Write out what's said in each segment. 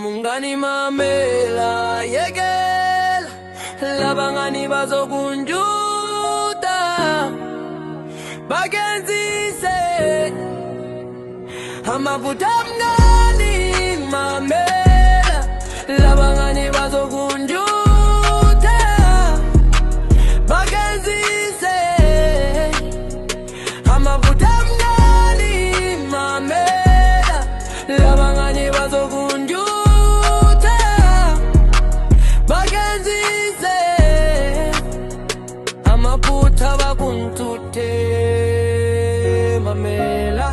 Mungani mamela yekela labangani bazokunjuta bakenzise amaphutha amnani mamela labangani bazokunjuta bakenzise amaphutha amnani mamela labangani bazokunjuta amaphutha bakuntuthe mamela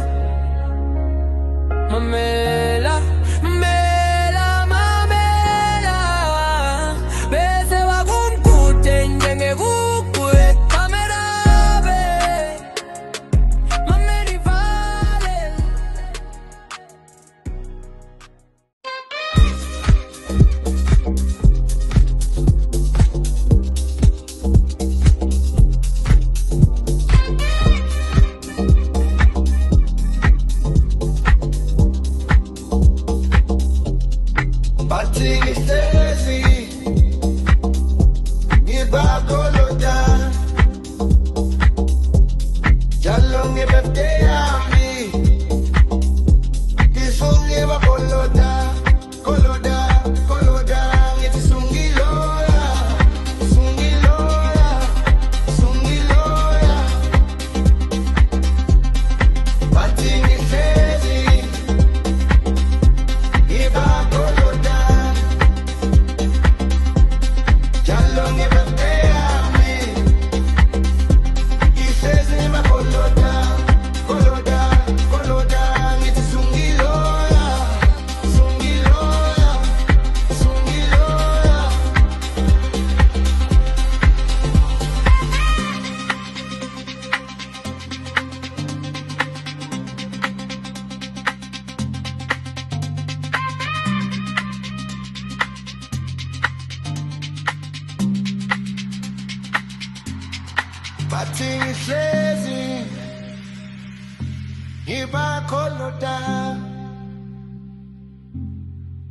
mamela mamela mamela bese bakumkuthe njengekugwe mamela be mamela ivale Bathi hlezi ngibakholota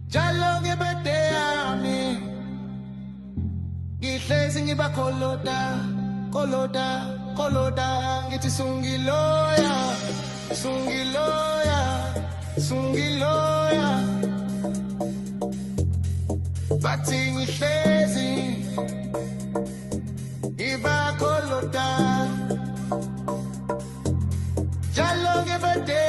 njalo ngebede yami ngihlezi ngibakholota kolota kolota ngithi sungiloya sungiloya sungiloya bathi ngihlezi ngibakholota njalo ngebede